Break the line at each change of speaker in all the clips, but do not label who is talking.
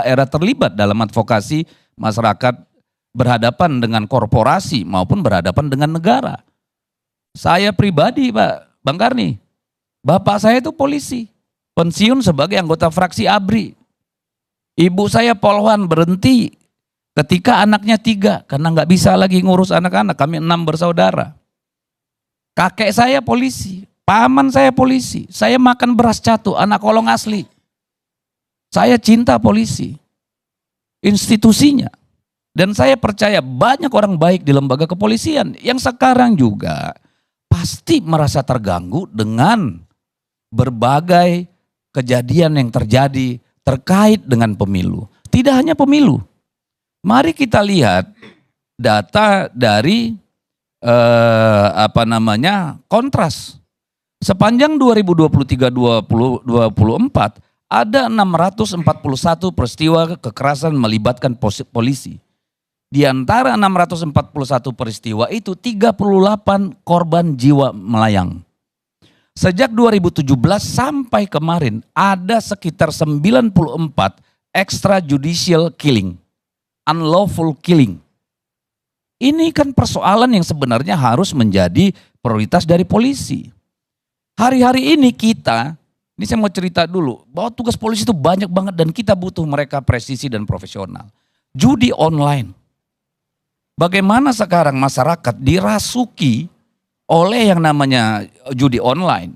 daerah terlibat dalam advokasi masyarakat berhadapan dengan korporasi maupun berhadapan dengan negara. Saya pribadi Pak Bang Karni, bapak saya itu polisi, pensiun sebagai anggota fraksi ABRI. Ibu saya polwan berhenti ketika anaknya 3 karena nggak bisa lagi ngurus anak-anak, kami 6 bersaudara. Kakek saya polisi, paman saya polisi, saya makan beras catu, anak kolong asli. Saya cinta polisi, institusinya. Dan saya percaya banyak orang baik di lembaga kepolisian yang sekarang juga pasti merasa terganggu dengan berbagai kejadian yang terjadi terkait dengan pemilu. Tidak hanya pemilu. Mari kita lihat data dari Kontras. Sepanjang 2023-2024 ada 641 peristiwa kekerasan melibatkan polisi. Di antara 641 peristiwa itu 38 korban jiwa melayang. Sejak 2017 sampai kemarin ada sekitar 94 extrajudicial killing, unlawful killing. Ini kan persoalan yang sebenarnya harus menjadi prioritas dari polisi. Hari-hari ini ini saya mau cerita dulu, bahwa tugas polisi itu banyak banget dan kita butuh mereka presisi dan profesional. Judi online. Bagaimana sekarang masyarakat dirasuki oleh yang namanya judi online.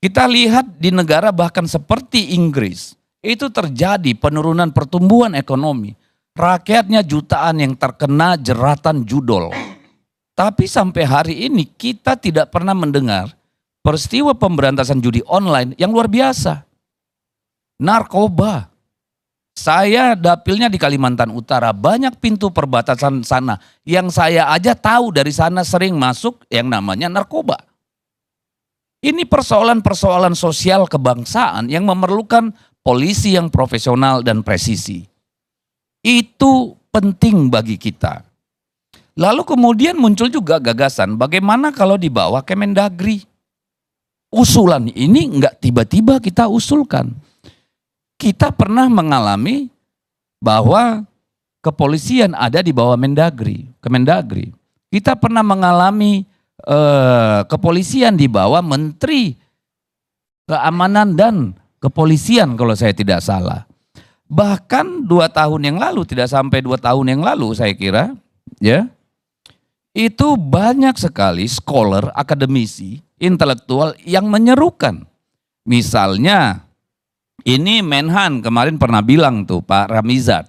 Kita lihat di negara bahkan seperti Inggris, itu terjadi penurunan pertumbuhan ekonomi. Rakyatnya jutaan yang terkena jeratan judol. Tapi sampai hari ini kita tidak pernah mendengar peristiwa pemberantasan judi online yang luar biasa. Narkoba. Saya dapilnya di Kalimantan Utara, banyak pintu perbatasan sana yang saya aja tahu dari sana sering masuk yang namanya narkoba. Ini persoalan-persoalan sosial kebangsaan yang memerlukan polisi yang profesional dan presisi. Itu penting bagi kita. Lalu kemudian muncul juga gagasan bagaimana kalau dibawa Kemendagri. Usulan ini enggak tiba-tiba kita usulkan. Kita pernah mengalami bahwa kepolisian ada di bawah Kemendagri. Kita pernah mengalami kepolisian di bawah Menteri Keamanan dan Kepolisian kalau saya tidak salah. Bahkan 2 tahun yang lalu, tidak sampai 2 tahun yang lalu saya kira, ya, itu banyak sekali scholar, akademisi, intelektual yang menyerukan. Misalnya, ini Menhan kemarin pernah bilang tuh Pak Ramizat,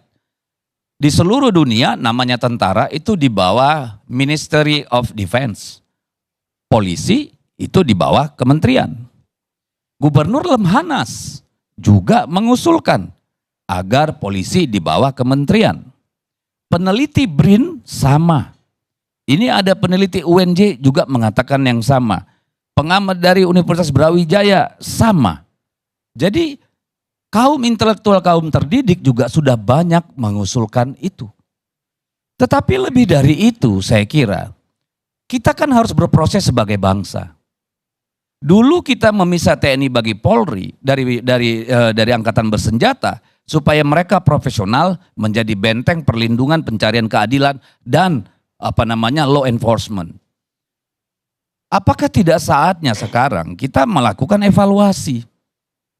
di seluruh dunia namanya tentara itu di bawah Ministry of Defense. Polisi itu di bawah kementerian. Gubernur Lemhanas juga mengusulkan agar polisi di bawah kementerian. Peneliti BRIN sama. Ini ada peneliti UNJ juga mengatakan yang sama. Pengamat dari Universitas Brawijaya sama. Jadi kaum intelektual, kaum terdidik juga sudah banyak mengusulkan itu. Tetapi lebih dari itu saya kira, kita kan harus berproses sebagai bangsa. Dulu kita memisah TNI bagi Polri dari angkatan bersenjata supaya mereka profesional menjadi benteng perlindungan, pencarian keadilan dan law enforcement. Apakah tidak saatnya sekarang kita melakukan evaluasi?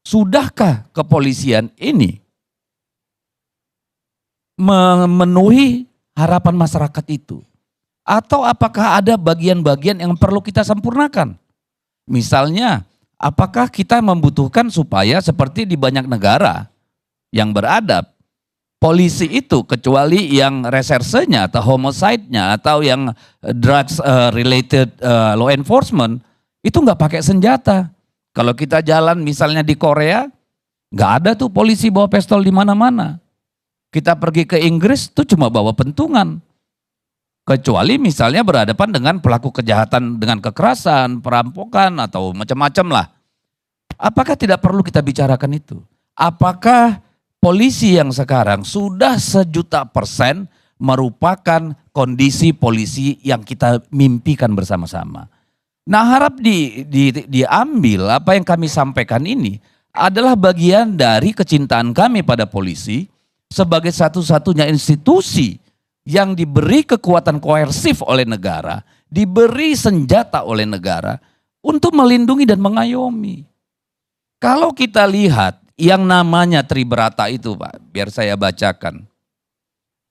Sudahkah kepolisian ini memenuhi harapan masyarakat itu? Atau apakah ada bagian-bagian yang perlu kita sempurnakan? Misalnya, apakah kita membutuhkan supaya seperti di banyak negara yang beradab, polisi itu kecuali yang resersenya atau homicide-nya atau yang drugs related law enforcement itu nggak pakai senjata. Kalau kita jalan misalnya di Korea, nggak ada tuh polisi bawa pistol di mana-mana. Kita pergi ke Inggris tuh cuma bawa pentungan. Kecuali misalnya berhadapan dengan pelaku kejahatan dengan kekerasan, perampokan atau macam-macam lah. Apakah tidak perlu kita bicarakan itu? Apakah polisi yang sekarang sudah 1.000.000% merupakan kondisi polisi yang kita mimpikan bersama-sama? Nah, harap diambil apa yang kami sampaikan ini adalah bagian dari kecintaan kami pada polisi sebagai satu-satunya institusi yang diberi kekuatan koersif oleh negara, diberi senjata oleh negara untuk melindungi dan mengayomi. Kalau kita lihat yang namanya Tribrata itu, Pak, biar saya bacakan.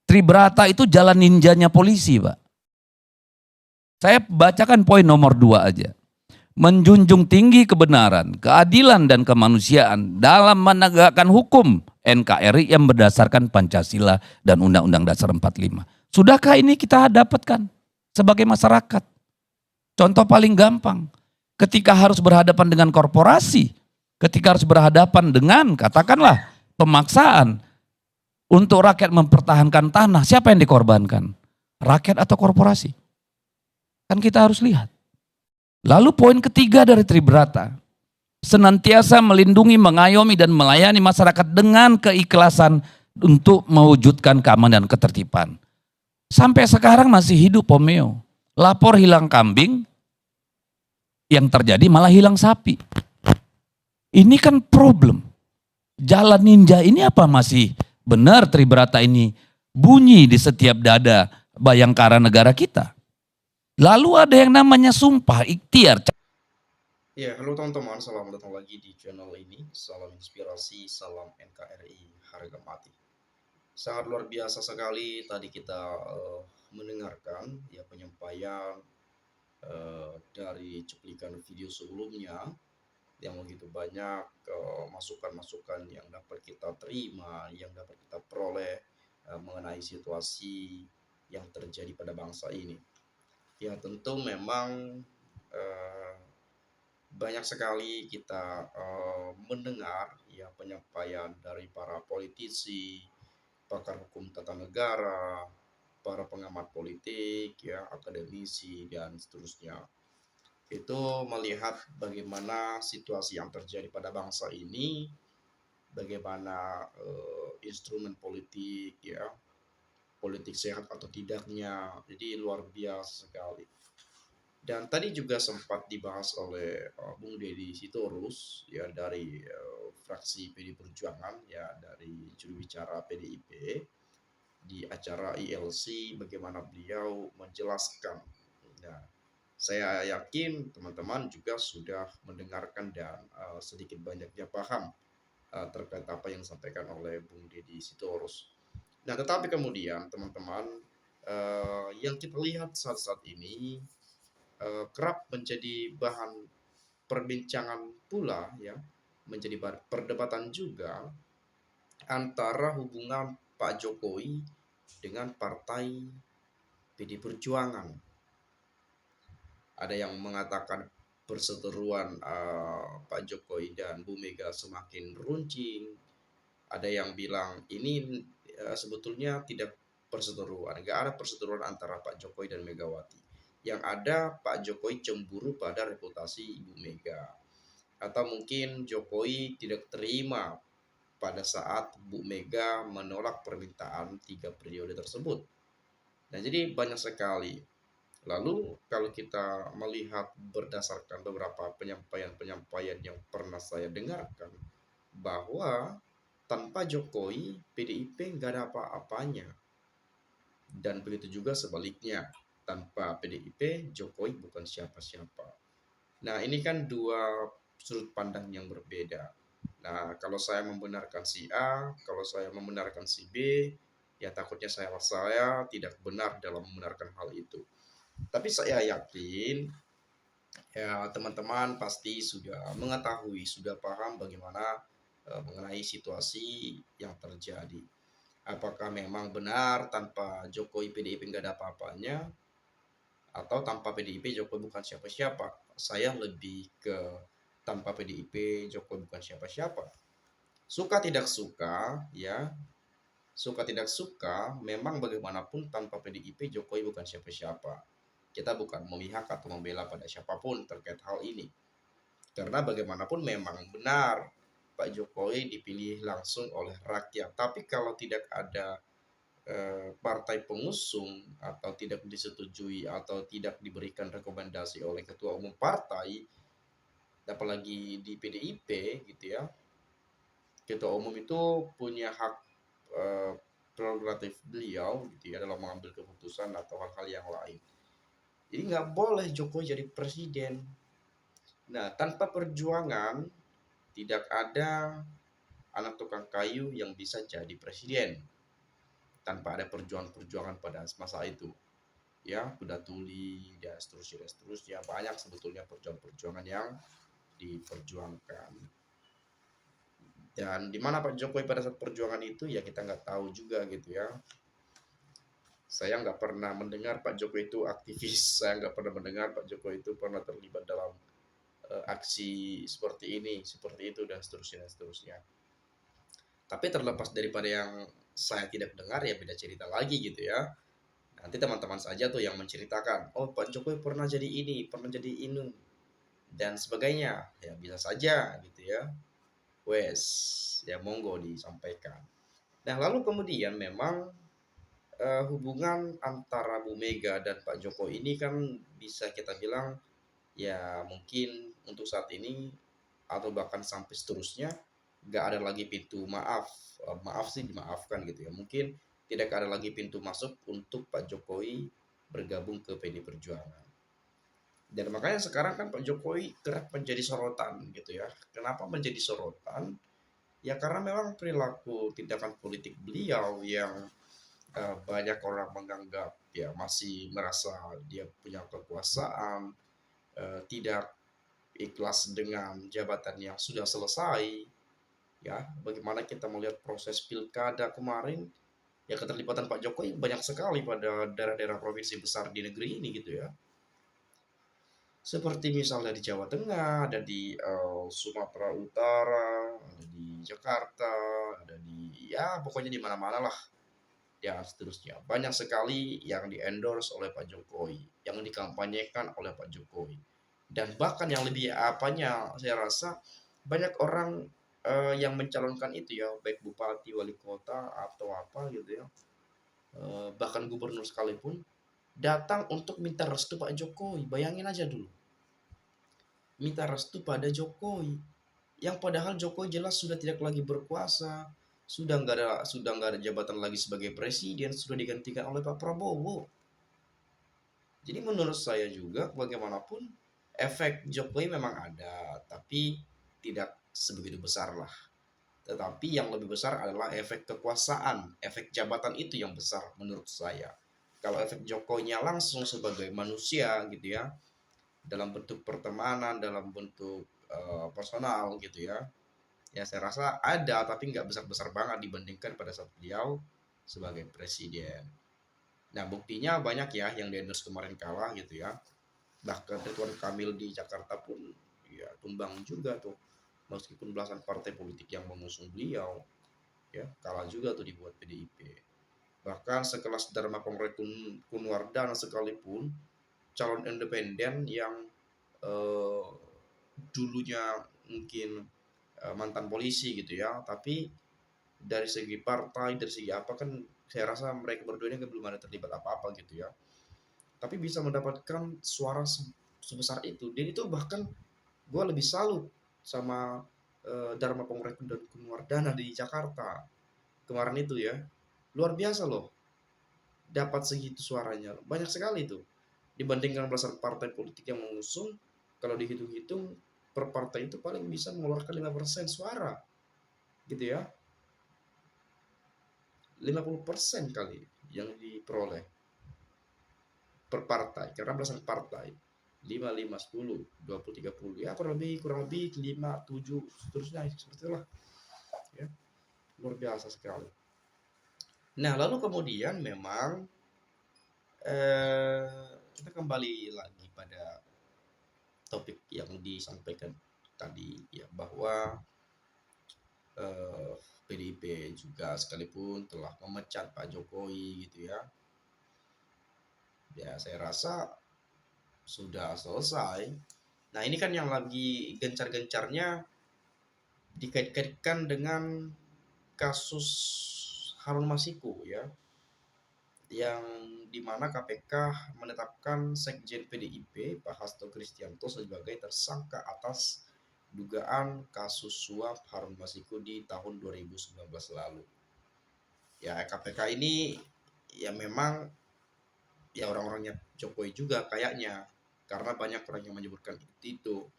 Tribrata itu jalan ninjanya polisi, Pak. Saya bacakan poin nomor 2 aja. Menjunjung tinggi kebenaran, keadilan dan kemanusiaan dalam menegakkan hukum NKRI yang berdasarkan Pancasila dan Undang-Undang Dasar 45. Sudahkah ini kita dapatkan sebagai masyarakat? Contoh paling gampang, ketika harus berhadapan dengan korporasi, ketika harus berhadapan dengan katakanlah pemaksaan untuk rakyat mempertahankan tanah, siapa yang dikorbankan? Rakyat atau korporasi? Kan kita harus lihat. Lalu poin ketiga dari Tribrata, senantiasa melindungi, mengayomi dan melayani masyarakat dengan keikhlasan untuk mewujudkan keamanan dan ketertiban. Sampai sekarang masih hidup Pomeo. Lapor hilang kambing, yang terjadi malah hilang sapi. Ini kan problem. Jalan ninja ini apa masih benar Tribrata ini bunyi di setiap dada bayangkara negara kita? Lalu ada yang namanya sumpah ikhtiar.
Ya, halo teman-teman, selamat datang lagi di channel ini. Salam inspirasi, salam NKRI, harga mati. Sangat luar biasa sekali tadi kita mendengarkan ya penyampaian dari cuplikan video sebelumnya yang begitu banyak masukan-masukan yang dapat kita terima, yang dapat kita peroleh mengenai situasi yang terjadi pada bangsa ini. Ya tentu memang banyak sekali kita mendengar ya penyampaian dari para politisi, pakar hukum tata negara, para pengamat politik, ya akademisi dan seterusnya. Itu melihat bagaimana situasi yang terjadi pada bangsa ini, bagaimana instrumen politik, ya politik sehat atau tidaknya. Jadi luar biasa sekali. Dan tadi juga sempat dibahas oleh Bung Deddy Sitorus ya dari fraksi PD Perjuangan ya dari juru bicara PDIP di acara ILC bagaimana beliau menjelaskan. Nah, saya yakin teman-teman juga sudah mendengarkan dan sedikit banyaknya paham terkait apa yang disampaikan oleh Bung Deddy Sitorus. Nah, tetapi kemudian teman-teman yang kita lihat saat-saat ini kerap menjadi bahan perbincangan pula ya, menjadi perdebatan juga antara hubungan Pak Jokowi dengan partai PD Perjuangan. Ada yang mengatakan perseteruan Pak Jokowi dan Bu Mega semakin runcing. Ada yang bilang ini sebetulnya tidak perseteruan, nggak ada perseteruan antara Pak Jokowi dan Megawati. Yang ada Pak Jokowi cemburu pada reputasi Ibu Mega. Atau mungkin Jokowi tidak terima pada saat Bu Mega menolak permintaan 3 periode tersebut. Nah, jadi banyak sekali. Lalu kalau kita melihat berdasarkan beberapa penyampaian-penyampaian yang pernah saya dengarkan, bahwa tanpa Jokowi PDIP nggak ada apa-apanya. Dan begitu juga sebaliknya, tanpa PDIP Jokowi bukan siapa-siapa. Nah, ini kan dua sudut pandang yang berbeda. Nah, kalau saya membenarkan si A, kalau saya membenarkan si B, ya takutnya saya tidak benar dalam membenarkan hal itu. Tapi saya yakin ya teman-teman pasti sudah mengetahui, sudah paham bagaimana mengenai situasi yang terjadi. Apakah memang benar tanpa Jokowi PDIP nggak ada apa-apanya, atau tanpa PDIP Jokowi bukan siapa-siapa? Saya lebih ke tanpa PDIP Jokowi bukan siapa-siapa. Suka tidak suka, ya suka tidak suka, memang bagaimanapun tanpa PDIP Jokowi bukan siapa-siapa. Kita bukan memihak atau membela pada siapapun terkait hal ini. Karena bagaimanapun memang benar Pak Jokowi dipilih langsung oleh rakyat. Tapi kalau tidak ada partai pengusung atau tidak disetujui atau tidak diberikan rekomendasi oleh ketua umum partai, apalagi di PDIP gitu ya, ketua umum itu punya hak eh, prerogatif beliau gitu ya dalam mengambil keputusan atau hal-hal yang lain. Jadi nggak boleh Jokowi jadi presiden. Nah, tanpa perjuangan tidak ada anak tukang kayu yang bisa jadi presiden. Tanpa ada perjuangan-perjuangan pada masa itu. Ya, kuda tuli dan seterusnya banyak sebetulnya perjuangan-perjuangan yang diperjuangkan. Dan di mana Pak Jokowi pada saat perjuangan itu ya kita nggak tahu juga gitu ya. Saya nggak pernah mendengar Pak Jokowi itu aktivis, saya nggak pernah mendengar Pak Jokowi itu pernah terlibat dalam aksi seperti ini, seperti itu dan seterusnya. Tapi terlepas daripada yang saya tidak dengar ya beda cerita lagi gitu ya. Nanti teman-teman saja tuh yang menceritakan, oh Pak Jokowi pernah jadi ini, pernah jadi ini dan sebagainya. Ya bisa saja gitu ya. Wes, ya monggo disampaikan. Nah, lalu kemudian memang hubungan antara Bu Mega dan Pak Jokowi ini kan bisa kita bilang ya mungkin untuk saat ini atau bahkan sampai seterusnya nggak ada lagi pintu maaf. Maaf sih dimaafkan gitu ya. Mungkin tidak ada lagi pintu masuk untuk Pak Jokowi bergabung ke PD Perjuangan. Dan makanya sekarang kan Pak Jokowi kerap menjadi sorotan gitu ya. Kenapa menjadi sorotan? Ya karena memang perilaku tindakan politik beliau yang banyak orang menganggap ya masih merasa dia punya kekuasaan, tidak ikhlas dengan jabatan yang sudah selesai. Ya, bagaimana kita melihat proses pilkada kemarin, ya keterlibatan Pak Jokowi banyak sekali pada daerah-daerah provinsi besar di negeri ini gitu ya. Seperti misalnya di Jawa Tengah, ada di Sumatera Utara, ada di Jakarta, ada di ya pokoknya di mana-mana lah ya seterusnya. Banyak sekali yang di-endorse oleh Pak Jokowi, yang dikampanyekan oleh Pak Jokowi. Dan bahkan yang lebih apanya, saya rasa banyak orang yang mencalonkan itu ya, baik bupati, wali kota atau apa gitu ya, bahkan gubernur sekalipun datang untuk minta restu Pak Jokowi. Bayangin aja dulu, minta restu pada Jokowi, yang padahal Jokowi jelas sudah tidak lagi berkuasa, sudah nggak ada jabatan lagi sebagai presiden, sudah digantikan oleh Pak Prabowo. Jadi menurut saya juga bagaimanapun efek Jokowi memang ada, tapi tidak sebegitu besar lah. Tetapi yang lebih besar adalah efek kekuasaan, efek jabatan itu yang besar menurut saya. Kalau efek Jokowinya langsung sebagai manusia gitu ya, dalam bentuk pertemanan, dalam bentuk personal gitu ya, ya saya rasa ada tapi nggak besar-besar banget dibandingkan pada saat beliau sebagai presiden. Nah buktinya banyak ya yang di-endorse kemarin kalah gitu ya. Bahkan Ridwan Kamil di Jakarta pun ya tumbang juga tuh. Meskipun belasan partai politik yang mengusung beliau ya kalah juga tuh dibuat PDIP. Bahkan sekelas Dharma Kongres Kunwardana sekalipun calon independen yang eh, dulunya mungkin mantan polisi gitu ya, tapi dari segi partai, dari segi apa kan saya rasa mereka berdua ini belum ada terlibat apa-apa gitu ya. Tapi bisa mendapatkan suara sebesar itu. Dan itu bahkan gue lebih salut sama Dharma Kongres dan Kunwardana di Jakarta kemarin itu ya. Luar biasa loh, dapat segitu suaranya. Banyak sekali itu. Dibandingkan belasan partai politik yang mengusung, kalau dihitung-hitung per partai itu paling bisa mengeluarkan 5% suara. Gitu ya. 50% kali yang diperoleh per partai karena belasan partai 5 5 10 20 30 ya kurang lebih 5 7 seterusnya seperti itulah ya, luar biasa sekali. Nah lalu kemudian memang kita kembali lagi pada topik yang disampaikan tadi ya bahwa eh, PDIP juga sekalipun telah memecat Pak Jokowi gitu ya, ya saya rasa sudah selesai. Nah ini kan yang lagi gencar-gencarnya dikait-kaitkan dengan kasus Harun Masiku ya, yang dimana KPK menetapkan Sekjen PDIP Pak Hasto Kristianto sebagai tersangka atas dugaan kasus suap Harun Masiku di tahun 2019 lalu. Ya KPK ini ya memang ya orang-orangnya Jokowi juga kayaknya, karena banyak orang yang menyebutkan itu.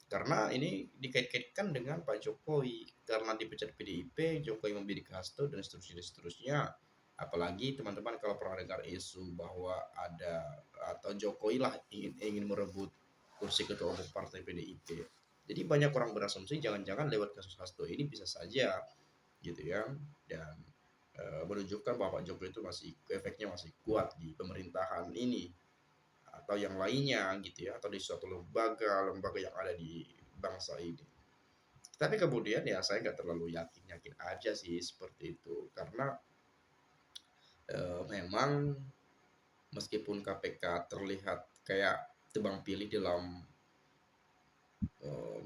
Karena ini dikait-kaitkan dengan Pak Jokowi, karena dipecat PDIP, Jokowi membidik Hasto dan seterusnya, seterusnya. Apalagi teman-teman kalau pernah dengar isu bahwa ada atau Jokowi lah ingin merebut kursi ketua umum partai PDIP. Jadi banyak orang berasumsi jangan-jangan lewat kasus Hasto ini bisa saja gitu ya, dan menunjukkan bahwa Pak Jokowi itu masih efeknya masih kuat di pemerintahan ini atau yang lainnya gitu ya, atau di suatu lembaga yang ada di bangsa ini. Tapi kemudian ya saya nggak terlalu yakin aja sih seperti itu, karena memang meskipun KPK terlihat kayak tebang pilih dalam uh,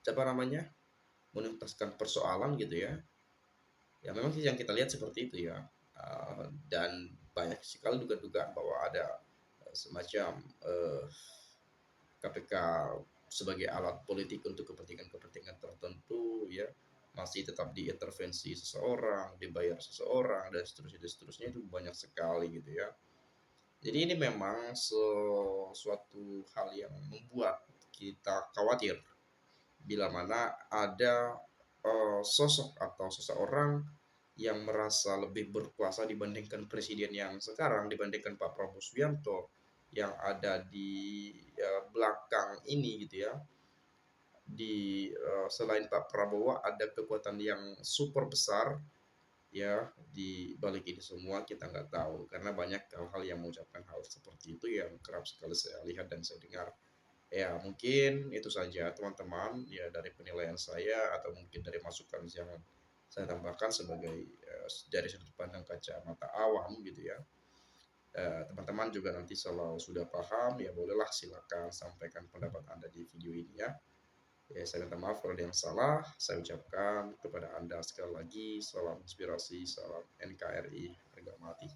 apa namanya menuntaskan persoalan gitu ya, ya memang sih yang kita lihat seperti itu ya. Dan banyak sekali dugaan-dugaan bahwa ada semacam KPK sebagai alat politik untuk kepentingan-kepentingan tertentu ya, masih tetap diintervensi seseorang, dibayar seseorang dan seterusnya itu banyak sekali gitu ya. Jadi ini memang sesuatu hal yang membuat kita khawatir bila mana ada sosok atau seseorang yang merasa lebih berkuasa dibandingkan presiden yang sekarang, dibandingkan Pak Prabowo Subianto yang ada di belakang ini gitu ya. Di selain Pak Prabowo ada kekuatan yang super besar ya di balik ini semua, kita nggak tahu karena banyak hal-hal yang mengucapkan hal seperti itu yang kerap sekali saya lihat dan saya dengar. Ya mungkin itu saja teman-teman ya dari penilaian saya atau mungkin dari masukan yang saya tambahkan sebagai dari sudut pandang kacamata awam gitu ya. Teman-teman juga nanti kalau sudah paham ya bolehlah silakan sampaikan pendapat Anda di video ini ya. Ya, saya minta maaf kalau ada yang salah. Saya ucapkan kepada Anda sekali lagi salam inspirasi, salam NKRI, harga mati.